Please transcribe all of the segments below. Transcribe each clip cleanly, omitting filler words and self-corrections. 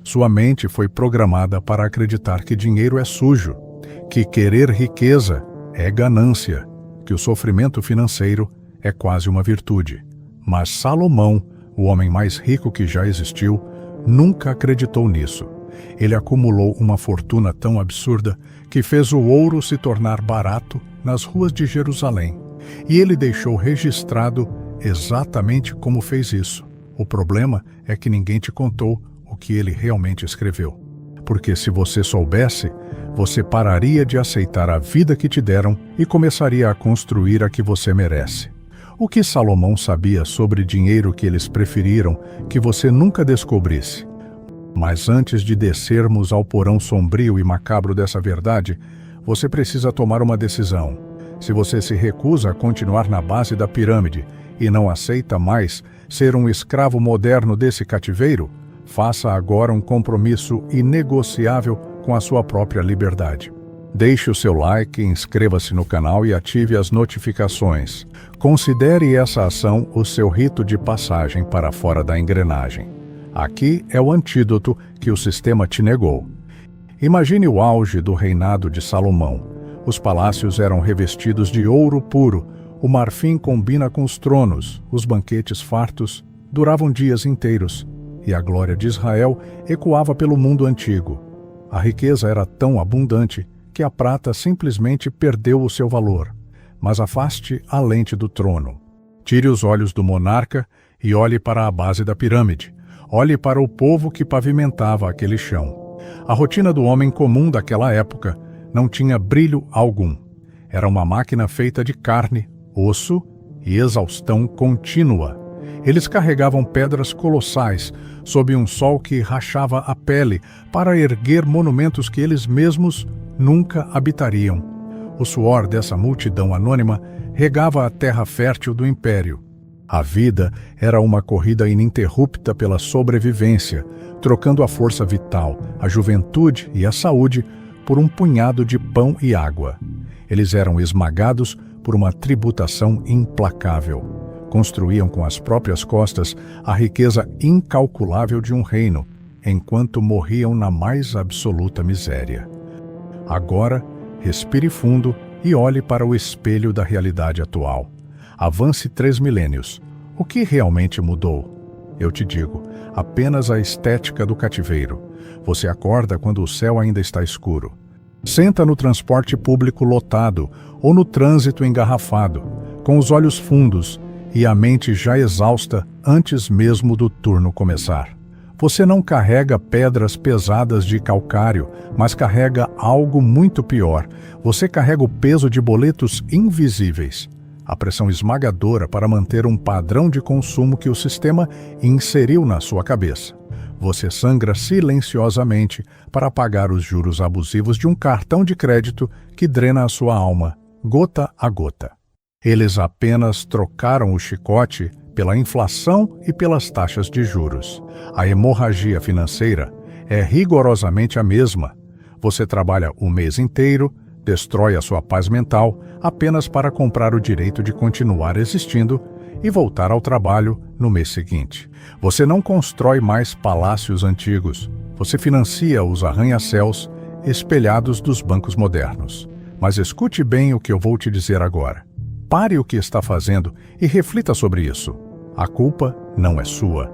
Sua mente foi programada para acreditar que dinheiro é sujo, que querer riqueza é ganância, que o sofrimento financeiro é quase uma virtude. Mas Salomão, o homem mais rico que já existiu, nunca acreditou nisso. Ele acumulou uma fortuna tão absurda que fez o ouro se tornar barato nas ruas de Jerusalém. E ele deixou registrado exatamente como fez isso. O problema é que ninguém te contou o que ele realmente escreveu. Porque se você soubesse, você pararia de aceitar a vida que te deram e começaria a construir a que você merece. O que Salomão sabia sobre dinheiro que eles preferiram que você nunca descobrisse? Mas antes de descermos ao porão sombrio e macabro dessa verdade, você precisa tomar uma decisão. Se você se recusa a continuar na base da pirâmide e não aceita mais ser um escravo moderno desse cativeiro, faça agora um compromisso inegociável com a sua própria liberdade. Deixe o seu like, inscreva-se no canal e ative as notificações. Considere essa ação o seu rito de passagem para fora da engrenagem. Aqui é o antídoto que o sistema te negou. Imagine o auge do reinado de Salomão. Os palácios eram revestidos de ouro puro, o marfim combina com os tronos, os banquetes fartos duravam dias inteiros, e a glória de Israel ecoava pelo mundo antigo. A riqueza era tão abundante que a prata simplesmente perdeu o seu valor. Mas afaste a lente do trono. Tire os olhos do monarca e olhe para a base da pirâmide. Olhe para o povo que pavimentava aquele chão. A rotina do homem comum daquela época não tinha brilho algum. Era uma máquina feita de carne, osso e exaustão contínua. Eles carregavam pedras colossais sob um sol que rachava a pele para erguer monumentos que eles mesmos nunca habitariam. O suor dessa multidão anônima regava a terra fértil do império. A vida era uma corrida ininterrupta pela sobrevivência, trocando a força vital, a juventude e a saúde por um punhado de pão e água. Eles eram esmagados por uma tributação implacável. Construíam com as próprias costas a riqueza incalculável de um reino, enquanto morriam na mais absoluta miséria. Agora, respire fundo e olhe para o espelho da realidade atual. Avance 3 milênios. O que realmente mudou? Eu te digo, apenas a estética do cativeiro. Você acorda quando o céu ainda está escuro. Senta no transporte público lotado ou no trânsito engarrafado, com os olhos fundos e a mente já exausta antes mesmo do turno começar. Você não carrega pedras pesadas de calcário, mas carrega algo muito pior. Você carrega o peso de boletos invisíveis. A pressão esmagadora para manter um padrão de consumo que o sistema inseriu na sua cabeça. Você sangra silenciosamente para pagar os juros abusivos de um cartão de crédito que drena a sua alma, gota a gota. Eles apenas trocaram o chicote pela inflação e pelas taxas de juros. A hemorragia financeira é rigorosamente a mesma. Você trabalha o mês inteiro, destrói a sua paz mental apenas para comprar o direito de continuar existindo e voltar ao trabalho no mês seguinte. Você não constrói mais palácios antigos. Você financia os arranha-céus espelhados dos bancos modernos. Mas escute bem o que eu vou te dizer agora. Pare o que está fazendo e reflita sobre isso. A culpa não é sua.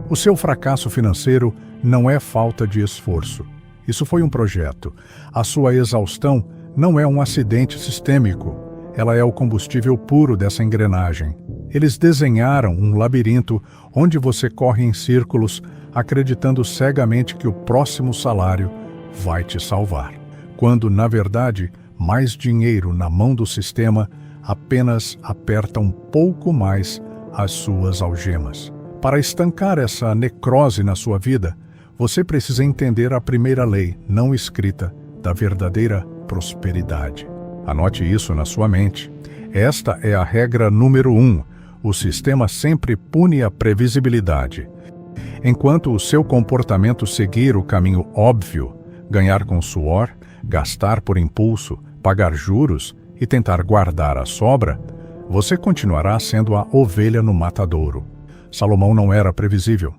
O seu fracasso financeiro não é falta de esforço. Isso foi um projeto. A sua exaustão não é um acidente sistêmico. Ela é o combustível puro dessa engrenagem. Eles desenharam um labirinto onde você corre em círculos, acreditando cegamente que o próximo salário vai te salvar. Quando, na verdade, mais dinheiro na mão do sistema apenas aperta um pouco mais as suas algemas. Para estancar essa necrose na sua vida, você precisa entender a primeira lei não escrita da verdadeira prosperidade. Anote isso na sua mente. Esta é a regra número 1. O sistema sempre pune a previsibilidade. Enquanto o seu comportamento seguir o caminho óbvio, ganhar com suor, gastar por impulso, pagar juros e tentar guardar a sobra, você continuará sendo a ovelha no matadouro. Salomão não era previsível.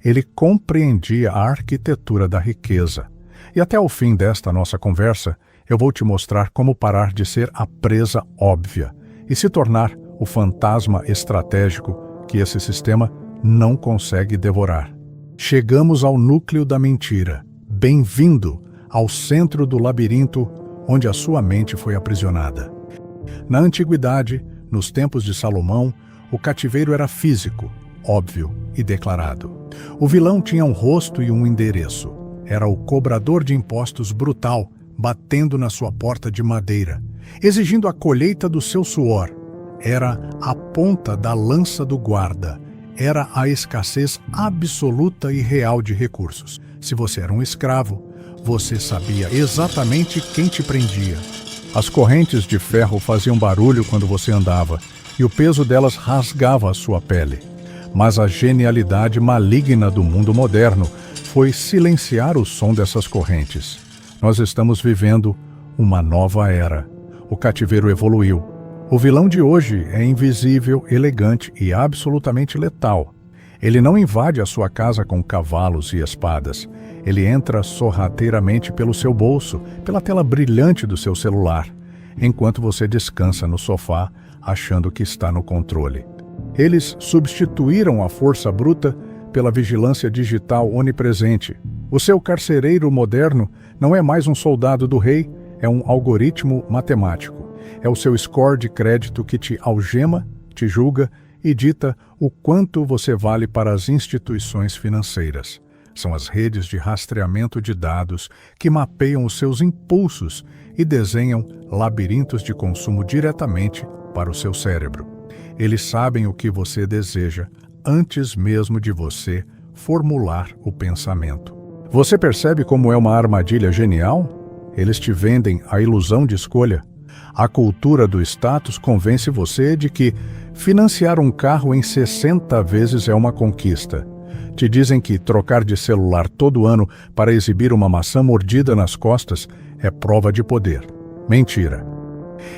Ele compreendia a arquitetura da riqueza. E até o fim desta nossa conversa, eu vou te mostrar como parar de ser a presa óbvia e se tornar o fantasma estratégico que esse sistema não consegue devorar. Chegamos ao núcleo da mentira. Bem-vindo ao centro do labirinto onde a sua mente foi aprisionada. Na antiguidade, nos tempos de Salomão, o cativeiro era físico, óbvio e declarado. O vilão tinha um rosto e um endereço. Era o cobrador de impostos brutal, batendo na sua porta de madeira, exigindo a colheita do seu suor. Era a ponta da lança do guarda. Era a escassez absoluta e real de recursos. Se você era um escravo, você sabia exatamente quem te prendia. As correntes de ferro faziam barulho quando você andava, e o peso delas rasgava a sua pele. Mas a genialidade maligna do mundo moderno foi silenciar o som dessas correntes. Nós estamos vivendo uma nova era. O cativeiro evoluiu. O vilão de hoje é invisível, elegante e absolutamente letal. Ele não invade a sua casa com cavalos e espadas. Ele entra sorrateiramente pelo seu bolso, pela tela brilhante do seu celular, enquanto você descansa no sofá, achando que está no controle. Eles substituíram a força bruta pela vigilância digital onipresente. O seu carcereiro moderno não é mais um soldado do rei, é um algoritmo matemático. É o seu score de crédito que te algema, te julga e dita o quanto você vale para as instituições financeiras. São as redes de rastreamento de dados que mapeiam os seus impulsos e desenham labirintos de consumo diretamente para o seu cérebro. Eles sabem o que você deseja antes mesmo de você formular o pensamento. Você percebe como é uma armadilha genial? Eles te vendem a ilusão de escolha. A cultura do status convence você de que financiar um carro em 60 vezes é uma conquista. Te dizem que trocar de celular todo ano para exibir uma maçã mordida nas costas é prova de poder. Mentira.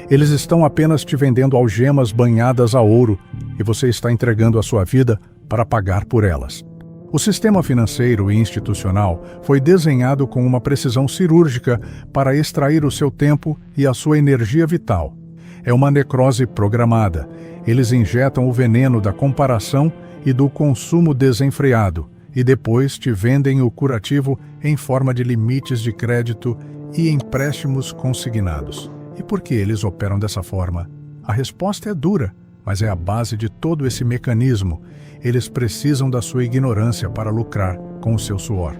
Eles estão apenas te vendendo algemas banhadas a ouro e você está entregando a sua vida para pagar por elas. O sistema financeiro e institucional foi desenhado com uma precisão cirúrgica para extrair o seu tempo e a sua energia vital. É uma necrose programada. Eles injetam o veneno da comparação e do consumo desenfreado, e depois te vendem o curativo em forma de limites de crédito e empréstimos consignados. E por que eles operam dessa forma? A resposta é dura, mas é a base de todo esse mecanismo. Eles precisam da sua ignorância para lucrar com o seu suor.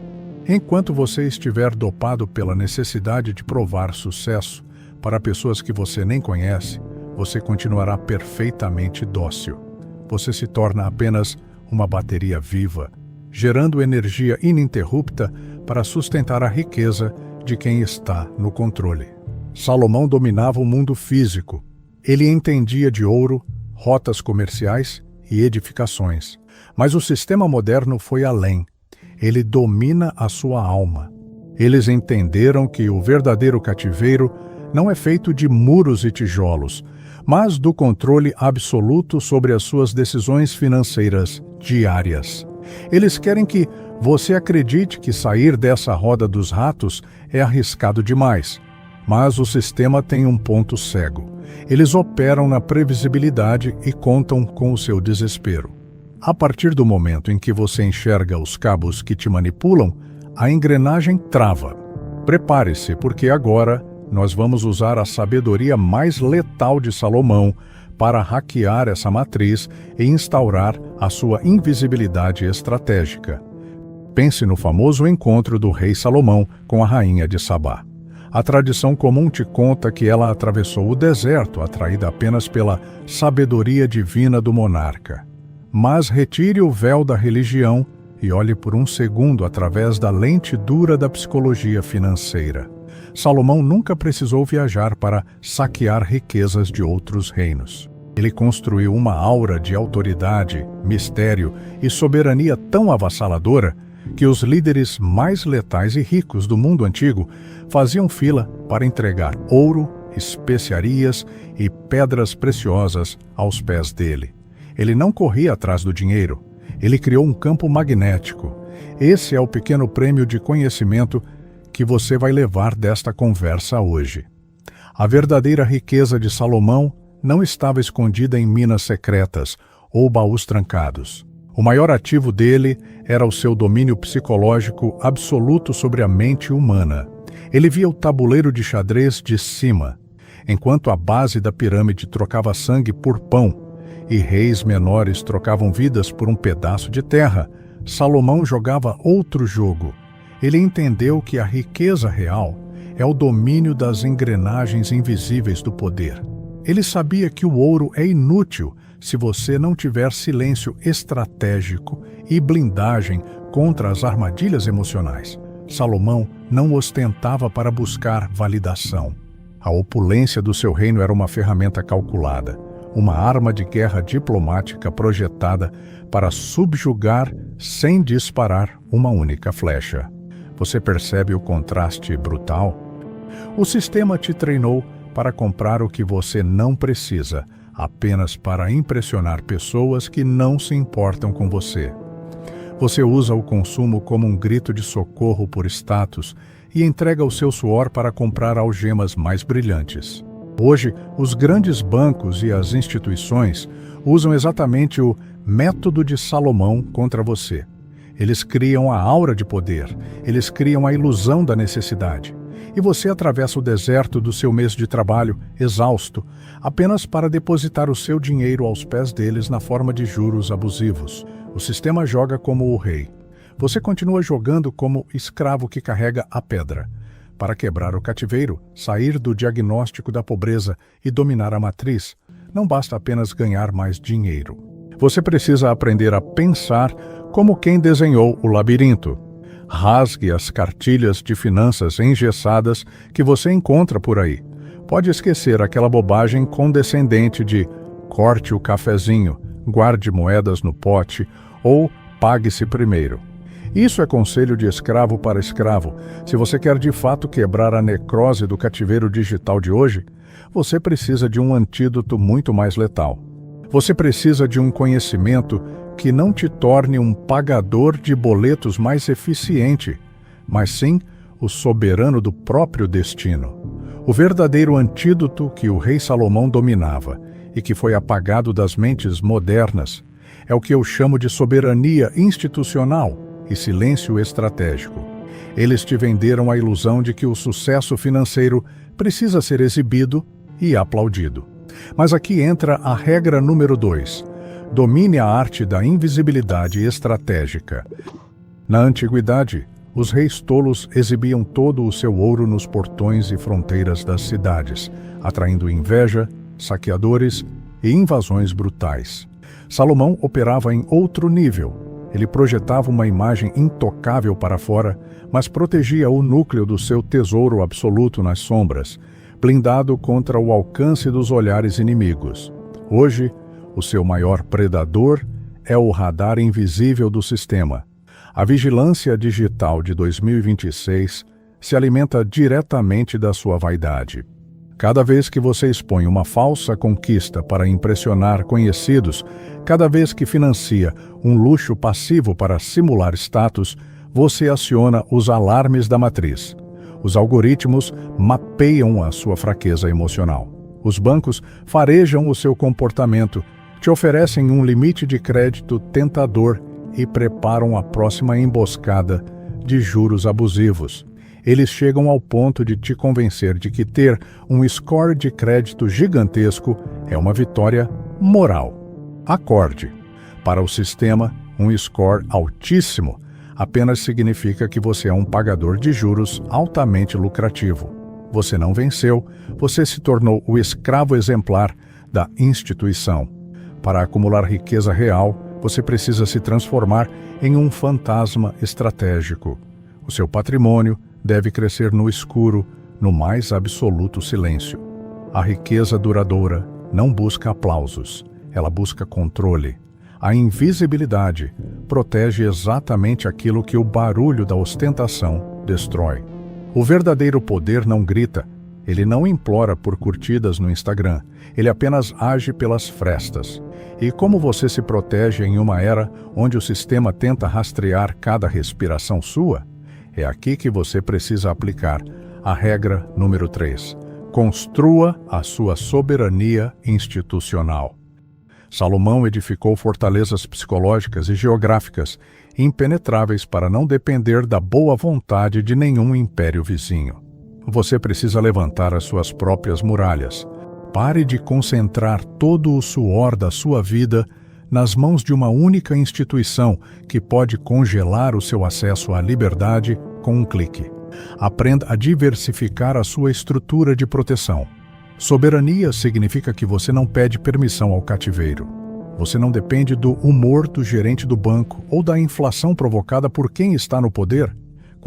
Enquanto você estiver dopado pela necessidade de provar sucesso para pessoas que você nem conhece, você continuará perfeitamente dócil. Você se torna apenas uma bateria viva, gerando energia ininterrupta para sustentar a riqueza de quem está no controle. Salomão dominava o mundo físico. Ele entendia de ouro, rotas comerciais e edificações. Mas o sistema moderno foi além. Ele domina a sua alma. Eles entenderam que o verdadeiro cativeiro não é feito de muros e tijolos, mas do controle absoluto sobre as suas decisões financeiras diárias. Eles querem que você acredite que sair dessa roda dos ratos é arriscado demais. Mas o sistema tem um ponto cego. Eles operam na previsibilidade e contam com o seu desespero. A partir do momento em que você enxerga os cabos que te manipulam, a engrenagem trava. Prepare-se, porque agora nós vamos usar a sabedoria mais letal de Salomão para hackear essa matriz e instaurar a sua invisibilidade estratégica. Pense no famoso encontro do rei Salomão com a rainha de Sabá. A tradição comum te conta que ela atravessou o deserto, atraída apenas pela sabedoria divina do monarca. Mas retire o véu da religião e olhe por um segundo através da lente dura da psicologia financeira. Salomão nunca precisou viajar para saquear riquezas de outros reinos. Ele construiu uma aura de autoridade, mistério e soberania tão avassaladora que os líderes mais letais e ricos do mundo antigo faziam fila para entregar ouro, especiarias e pedras preciosas aos pés dele. Ele não corria atrás do dinheiro. Ele criou um campo magnético. Esse é o pequeno prêmio de conhecimento que você vai levar desta conversa hoje. A verdadeira riqueza de Salomão não estava escondida em minas secretas ou baús trancados. O maior ativo dele era o seu domínio psicológico absoluto sobre a mente humana. Ele via o tabuleiro de xadrez de cima, enquanto a base da pirâmide trocava sangue por pão e reis menores trocavam vidas por um pedaço de terra. Salomão jogava outro jogo. Ele entendeu que a riqueza real é o domínio das engrenagens invisíveis do poder. Ele sabia que o ouro é inútil se você não tiver silêncio estratégico e blindagem contra as armadilhas emocionais. Salomão não ostentava para buscar validação. A opulência do seu reino era uma ferramenta calculada, uma arma de guerra diplomática projetada para subjugar sem disparar uma única flecha. Você percebe o contraste brutal? O sistema te treinou para comprar o que você não precisa, apenas para impressionar pessoas que não se importam com você. Você usa o consumo como um grito de socorro por status e entrega o seu suor para comprar algemas mais brilhantes. Hoje, os grandes bancos e as instituições usam exatamente o método de Salomão contra você. Eles criam a aura de poder, eles criam a ilusão da necessidade. E você atravessa o deserto do seu mês de trabalho, exausto, apenas para depositar o seu dinheiro aos pés deles na forma de juros abusivos. O sistema joga como o rei. Você continua jogando como escravo que carrega a pedra. Para quebrar o cativeiro, sair do diagnóstico da pobreza e dominar a matriz, não basta apenas ganhar mais dinheiro. Você precisa aprender a pensar como quem desenhou o labirinto. Rasgue as cartilhas de finanças engessadas que você encontra por aí. Pode esquecer aquela bobagem condescendente de corte o cafezinho, guarde moedas no pote ou pague-se primeiro. Isso é conselho de escravo para escravo. Se você quer de fato quebrar a necrose do cativeiro digital de hoje, você precisa de um antídoto muito mais letal. Você precisa de um conhecimento que não te torne um pagador de boletos mais eficiente, mas sim o soberano do próprio destino. O verdadeiro antídoto que o rei Salomão dominava e que foi apagado das mentes modernas é o que eu chamo de soberania institucional e silêncio estratégico. Eles te venderam a ilusão de que o sucesso financeiro precisa ser exibido e aplaudido. Mas aqui entra a regra número 2. Domine a arte da invisibilidade estratégica. Na antiguidade, os reis tolos exibiam todo o seu ouro nos portões e fronteiras das cidades, atraindo inveja, saqueadores e invasões brutais. Salomão operava em outro nível. Ele projetava uma imagem intocável para fora, mas protegia o núcleo do seu tesouro absoluto nas sombras, blindado contra o alcance dos olhares inimigos. Hoje, o seu maior predador é o radar invisível do sistema. A vigilância digital de 2026 se alimenta diretamente da sua vaidade. Cada vez que você expõe uma falsa conquista para impressionar conhecidos, cada vez que financia um luxo passivo para simular status, você aciona os alarmes da matriz. Os algoritmos mapeiam a sua fraqueza emocional. Os bancos farejam o seu comportamento, te oferecem um limite de crédito tentador e preparam a próxima emboscada de juros abusivos. Eles chegam ao ponto de te convencer de que ter um score de crédito gigantesco é uma vitória moral. Acorde. Para o sistema, um score altíssimo apenas significa que você é um pagador de juros altamente lucrativo. Você não venceu, você se tornou o escravo exemplar da instituição. Para acumular riqueza real, você precisa se transformar em um fantasma estratégico. O seu patrimônio deve crescer no escuro, no mais absoluto silêncio. A riqueza duradoura não busca aplausos, ela busca controle. A invisibilidade protege exatamente aquilo que o barulho da ostentação destrói. O verdadeiro poder não grita, Ele não implora por curtidas no Instagram, ele apenas age pelas frestas. E como você se protege em uma era onde o sistema tenta rastrear cada respiração sua? É aqui que você precisa aplicar a regra número 3. Construa a sua soberania institucional. Salomão edificou fortalezas psicológicas e geográficas impenetráveis para não depender da boa vontade de nenhum império vizinho. Você precisa levantar as suas próprias muralhas. Pare de concentrar todo o suor da sua vida nas mãos de uma única instituição que pode congelar o seu acesso à liberdade com um clique. Aprenda a diversificar a sua estrutura de proteção. Soberania significa que você não pede permissão ao cativeiro. Você não depende do humor do gerente do banco ou da inflação provocada por quem está no poder.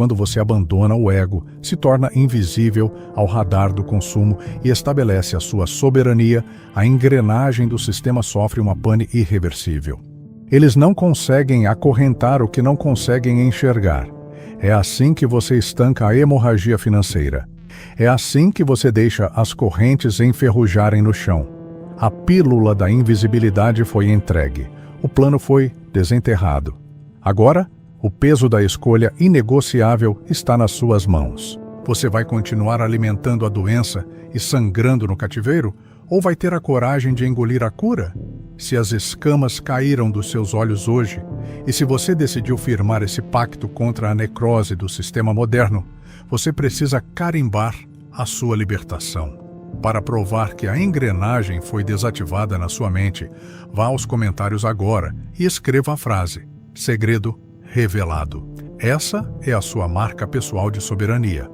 Quando você abandona o ego, se torna invisível ao radar do consumo e estabelece a sua soberania, a engrenagem do sistema sofre uma pane irreversível. Eles não conseguem acorrentar o que não conseguem enxergar. É assim que você estanca a hemorragia financeira. É assim que você deixa as correntes enferrujarem no chão. A pílula da invisibilidade foi entregue. O plano foi desenterrado. Agora, o peso da escolha inegociável está nas suas mãos. Você vai continuar alimentando a doença e sangrando no cativeiro? Ou vai ter a coragem de engolir a cura? Se as escamas caíram dos seus olhos hoje, e se você decidiu firmar esse pacto contra a necrose do sistema moderno, você precisa carimbar a sua libertação. Para provar que a engrenagem foi desativada na sua mente, vá aos comentários agora e escreva a frase: segredo revelado. Essa é a sua marca pessoal de soberania.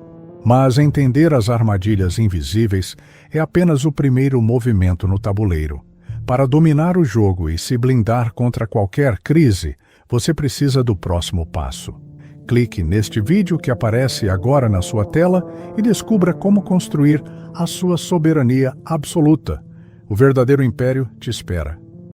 Mas entender as armadilhas invisíveis é apenas o primeiro movimento no tabuleiro. Para dominar o jogo e se blindar contra qualquer crise, você precisa do próximo passo. Clique neste vídeo que aparece agora na sua tela e descubra como construir a sua soberania absoluta. O verdadeiro império te espera.